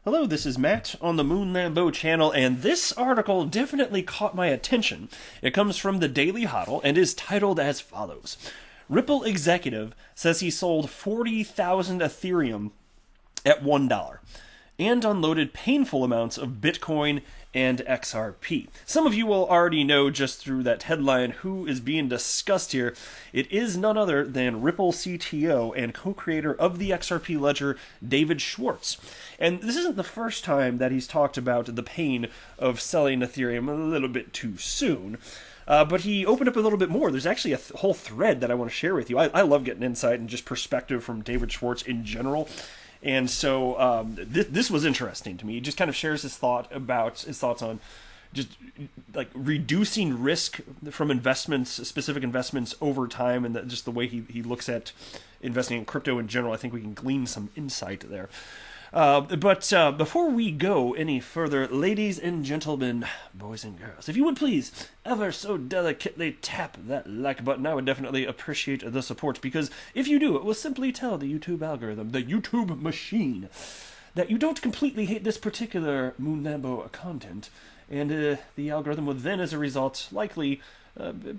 Hello, this is Matt on the Moon Lambeau channel, and this article definitely caught my attention. It comes from the Daily Hodl and is titled as follows. Ripple executive says he sold 40,000 Ethereum at $1 and unloaded painful amounts of Bitcoin and XRP. Some of you will already know just through that headline who is being discussed here. It is none other than Ripple CTO and co-creator of the XRP ledger, David Schwartz. And this isn't the first time that he's talked about the pain of selling Ethereum a little bit too soon. But he opened up a little bit more. There's actually a whole thread that I want to share with you. I love getting insight and just perspective from David Schwartz in general. And so this was interesting to me. He just kind of shares his thoughts on just like reducing risk from investments, specific investments over time, and just the way he looks at investing in crypto in general. I think we can glean some insight there. But before we go any further, ladies and gentlemen, boys and girls, if you would please ever so delicately tap that like button, I would definitely appreciate the support, because if you do, it will simply tell the YouTube algorithm, the YouTube machine, that you don't completely hate this particular Moon Lambeau content, and the algorithm will then, as a result, likely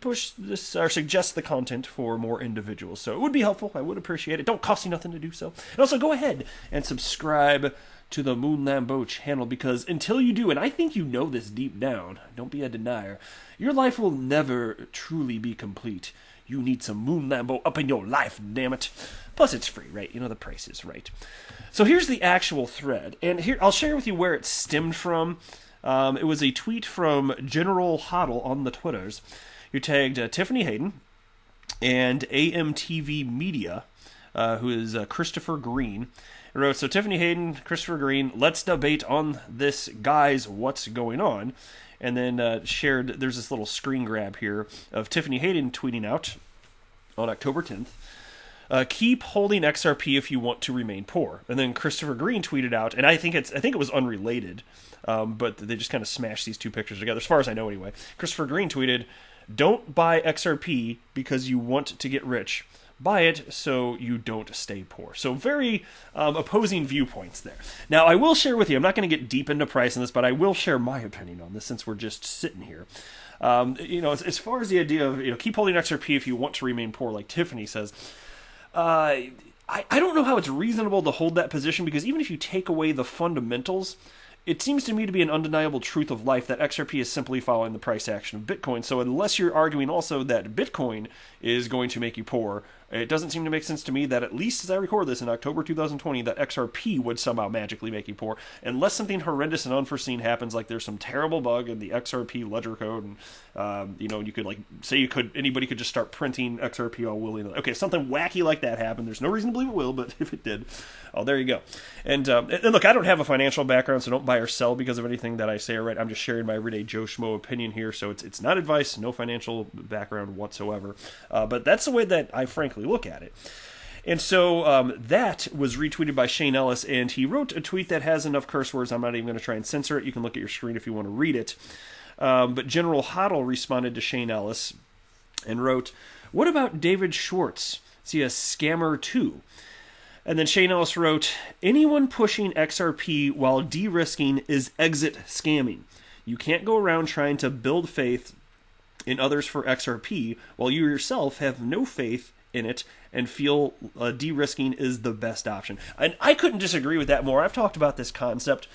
push this or suggest the content for more individuals. So it would be helpful. I would appreciate it. Don't cost you nothing to do so. And also go ahead and subscribe to the Moon Lambeau channel, because until you do, and I think you know this deep down, don't be a denier, your life will never truly be complete. You need some Moon Lambeau up in your life, damn it. Plus it's free, right? You know the price is right. So here's the actual thread, and here I'll share with you where it stemmed from. It was a tweet from General Hodl on the Twitters, who tagged Tiffany Hayden and AMTV Media, who is Christopher Green, and wrote, so Tiffany Hayden, Christopher Green, let's debate on this, guys, what's going on? And then shared, there's this little screen grab here of Tiffany Hayden tweeting out on October 10th, keep holding XRP if you want to remain poor. And then Christopher Green tweeted out, and I think it was unrelated, but they just kind of smashed these two pictures together, as far as I know anyway. Christopher Green tweeted, don't buy XRP because you want to get rich. Buy it so you don't stay poor. So very opposing viewpoints there. Now, I will share with you, I'm not going to get deep into price in this, but I will share my opinion on this since we're just sitting here. As far as the idea of, keep holding XRP if you want to remain poor, like Tiffany says, I don't know how it's reasonable to hold that position, because even if you take away the fundamentals, it seems to me to be an undeniable truth of life that XRP is simply following the price action of Bitcoin. So unless you're arguing also that Bitcoin is going to make you poor, it doesn't seem to make sense to me that, at least as I record this in October 2020, that XRP would somehow magically make you poor, unless something horrendous and unforeseen happens, like there's some terrible bug in the XRP ledger code, and you could anybody could just start printing XRP all willy-nilly. Okay, if something wacky like that happened, there's no reason to believe it will, but if it did, oh, there you go. And look, I don't have a financial background, so don't buy or sell because of anything that I say or write. I'm just sharing my everyday Joe Schmo opinion here, so it's not advice, no financial background whatsoever. But that's the way that I frankly look at it. And so that was retweeted by Shane Ellis, and he wrote a tweet that has enough curse words, I'm not even going to try and censor it. You can look at your screen if you want to read it. But General Hodl responded to Shane Ellis and wrote, what about David Schwartz? Is he a scammer too? And then Shane Ellis wrote, anyone pushing XRP while de-risking is exit scamming. You can't go around trying to build faith in others for XRP while you yourself have no faith in it and feel de-risking is the best option. And I couldn't disagree with that more. I've talked about this concept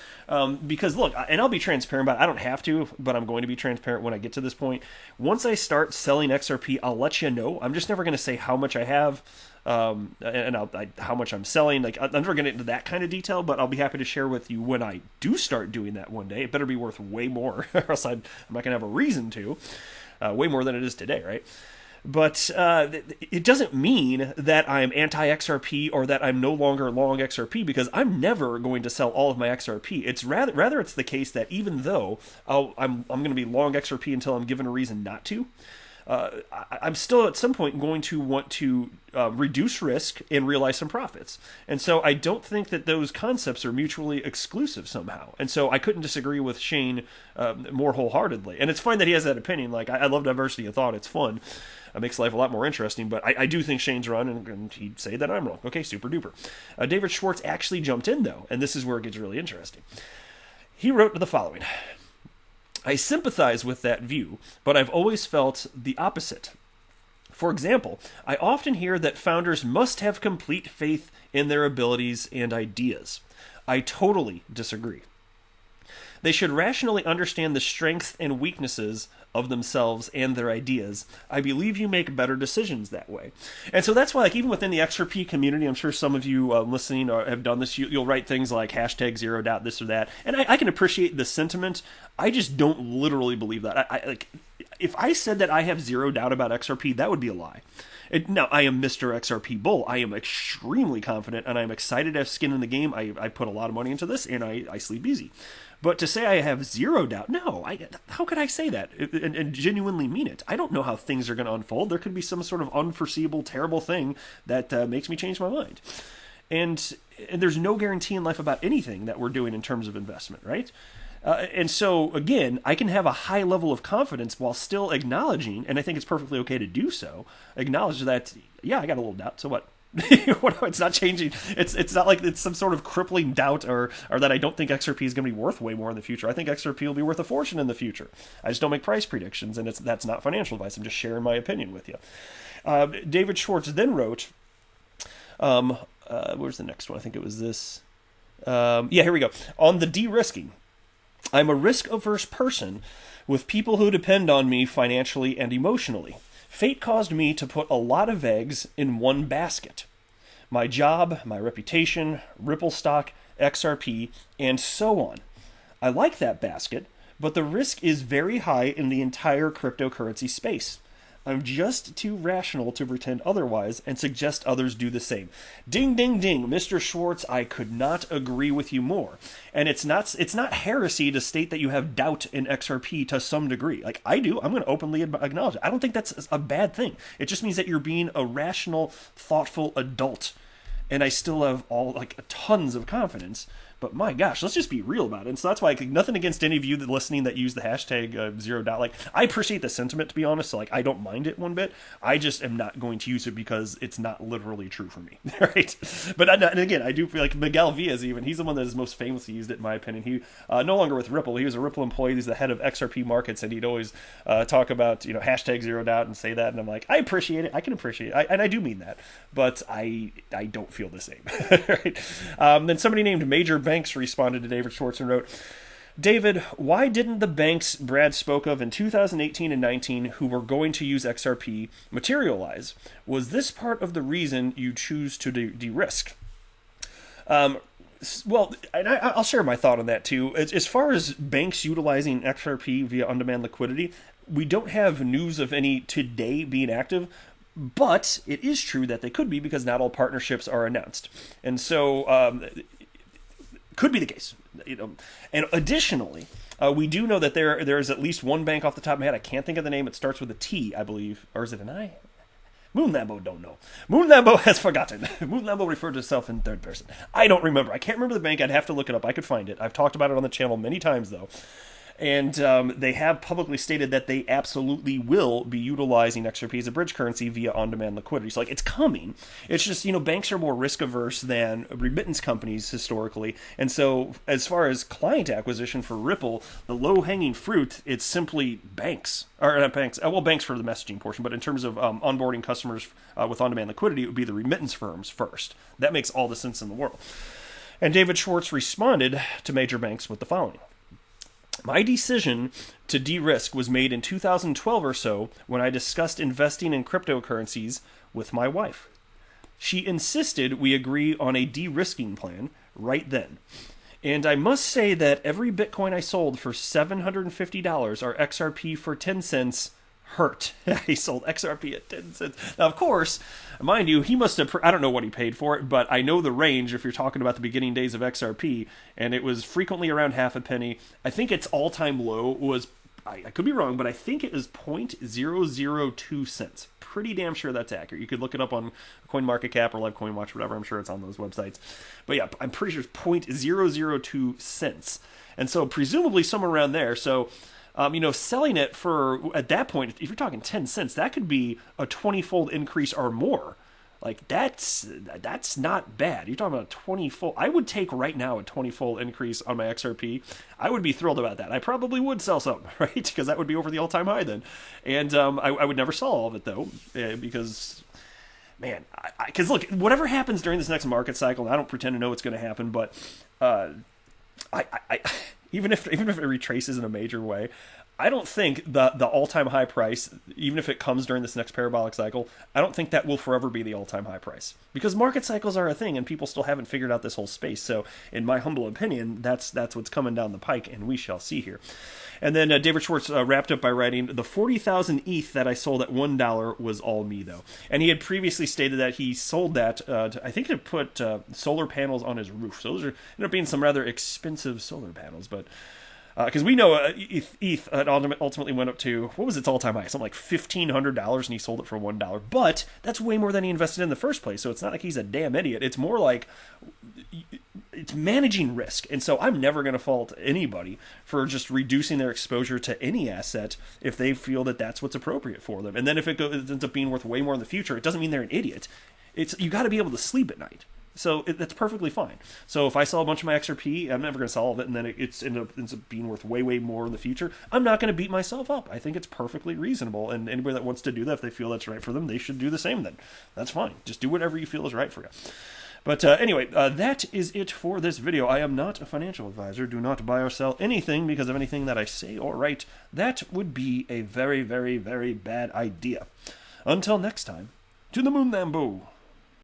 because, look, and I'll be transparent about it. I don't have to, but I'm going to be transparent when I get to this point. Once I start selling XRP, I'll let you know. I'm just never going to say how much I have and how much I'm selling. Like, I'm never going to get into that kind of detail, but I'll be happy to share with you when I do start doing that one day. It better be worth way more, or else I'm not going to have a reason to. Way more than it is today, right? But it doesn't mean that I'm anti-XRP or that I'm no longer long XRP, because I'm never going to sell all of my XRP. It's rather it's the case that even though I'm going to be long XRP until I'm given a reason not to, I'm still at some point going to want to reduce risk and realize some profits. And so I don't think that those concepts are mutually exclusive somehow. And so I couldn't disagree with Shane more wholeheartedly. And it's fine that he has that opinion. Like, I love diversity of thought. It's fun. It makes life a lot more interesting, but I do think Shane's wrong, and he'd say that I'm wrong. Okay, super duper. David Schwartz actually jumped in, though, and this is where it gets really interesting. He wrote the following: I sympathize with that view, but I've always felt the opposite. For example, I often hear that founders must have complete faith in their abilities and ideas. I totally disagree. They should rationally understand the strengths and weaknesses of themselves and their ideas. I believe you make better decisions that way. And so that's why, like, even within the XRP community, I'm sure some of you listening have done this. You'll write things like hashtag zero doubt this or that. And I can appreciate the sentiment. I just don't literally believe that. Like, if I said that I have zero doubt about XRP, that would be a lie. Now, I am Mr. XRP Bull. I am extremely confident, and I'm excited to have skin in the game. I put a lot of money into this, and I sleep easy. But to say I have zero doubt, no. How could I say that and genuinely mean it? I don't know how things are going to unfold. There could be some sort of unforeseeable, terrible thing that makes me change my mind. And there's no guarantee in life about anything that we're doing in terms of investment, right? And so, again, I can have a high level of confidence while still acknowledging, and I think it's perfectly okay to do so, acknowledge that, yeah, I got a little doubt, so what? It's not changing. It's not like it's some sort of crippling doubt or that I don't think XRP is going to be worth way more in the future. I think XRP will be worth a fortune in the future. I just don't make price predictions, and that's not financial advice. I'm just sharing my opinion with you. David Schwartz then wrote, where's the next one? I think it was this. Yeah, here we go. On the de-risking. I'm a risk-averse person with people who depend on me financially and emotionally. Fate caused me to put a lot of eggs in one basket. My job, my reputation, Ripple stock, XRP, and so on. I like that basket, but the risk is very high in the entire cryptocurrency space. I'm just too rational to pretend otherwise and suggest others do the same. Ding, ding, ding. Mr. Schwartz, I could not agree with you more. And it's not heresy to state that you have doubt in XRP to some degree. Like I do, I'm going to openly acknowledge it. I don't think that's a bad thing. It just means that you're being a rational, thoughtful adult. And I still have tons of confidence. But my gosh, let's just be real about it. And so that's why, nothing against any of you that listening that use the hashtag zero doubt. Like, I appreciate the sentiment, to be honest. So, I don't mind it one bit. I just am not going to use it because it's not literally true for me, right? But and again, I do feel like Miguel Villas, even he's the one that has most famously used it, in my opinion. He no longer with Ripple. He was a Ripple employee. He's the head of XRP markets, and he'd always talk about hashtag zero doubt and say that. And I'm like, I appreciate it. I can appreciate it, and I do mean that. But I don't feel the same. Right? Then somebody named Major Banks responded to David Schwartz and wrote, David, why didn't the banks Brad spoke of in 2018 and 19 who were going to use XRP materialize? Was this part of the reason you choose to de-risk? Well, and I'll share my thought on that too. As far as banks utilizing XRP via on-demand liquidity, we don't have news of any today being active. But it is true that they could be because not all partnerships are announced. And so could be the case. And additionally, we do know that there is at least one bank off the top of my head. I can't think of the name. It starts with a T, I believe. Or is it an I? Moon Lambo don't know. Moon Lambo has forgotten. Moon Lambo referred to itself in third person. I don't remember. I can't remember the bank. I'd have to look it up. I could find it. I've talked about it on the channel many times, though. And they have publicly stated that they absolutely will be utilizing XRP as a bridge currency via on-demand liquidity. So, it's coming. It's just, banks are more risk-averse than remittance companies historically. And so, as far as client acquisition for Ripple, the low-hanging fruit, it's simply banks. Or not banks. Well, banks for the messaging portion. But in terms of onboarding customers with on-demand liquidity, it would be the remittance firms first. That makes all the sense in the world. And David Schwartz responded to major banks with the following. My decision to de-risk was made in 2012 or so when I discussed investing in cryptocurrencies with my wife. She insisted we agree on a de-risking plan right then. And I must say that every Bitcoin I sold for $750 or XRP for 10 cents hurt. He sold XRP at 10 cents. Now, of course, mind you, he must have, I don't know what he paid for it, but I know the range if you're talking about the beginning days of XRP, and it was frequently around half a penny. I think its all-time low was, I could be wrong, but I think it was 0.002 cents. Pretty damn sure that's accurate. You could look it up on CoinMarketCap or Live Coin Watch, whatever. I'm sure it's on those websites. But yeah, I'm pretty sure it's 0.002 cents. And so presumably somewhere around there. So selling it for, at that point, if you're talking 10 cents, that could be a 20-fold increase or more. Like, that's not bad. You're talking about a 20-fold. I would take right now a 20-fold increase on my XRP. I would be thrilled about that. I probably would sell some, right? Because that would be over the all-time high then. And I would never sell all of it, though, because... Man, because look, whatever happens during this next market cycle, and I don't pretend to know what's going to happen, but even if it retraces in a major way, I don't think the all-time high price, even if it comes during this next parabolic cycle, I don't think that will forever be the all-time high price. Because market cycles are a thing, and people still haven't figured out this whole space. So, in my humble opinion, that's what's coming down the pike, and we shall see here. And then David Schwartz wrapped up by writing, the 40,000 ETH that I sold at $1 was all me, though. And he had previously stated that he sold that, I think, to put solar panels on his roof. So those ended up being some rather expensive solar panels, but... Because we know ETH ultimately went up to, what was its all-time high? Something like $1,500, and he sold it for $1. But that's way more than he invested in the first place, so it's not like he's a damn idiot. It's more like it's managing risk. And so I'm never going to fault anybody for just reducing their exposure to any asset if they feel that that's what's appropriate for them. And then if it ends up being worth way more in the future, it doesn't mean they're an idiot. You got to be able to sleep at night. So that's perfectly fine. So if I sell a bunch of my XRP, I'm never going to sell all of it, and then it ends up being worth way, way more in the future. I'm not going to beat myself up. I think it's perfectly reasonable, and anybody that wants to do that, if they feel that's right for them, they should do the same then. That's fine. Just do whatever you feel is right for you. But anyway, that is it for this video. I am not a financial advisor. Do not buy or sell anything because of anything that I say or write. That would be a very, very, very bad idea. Until next time, to the moon, Lambo.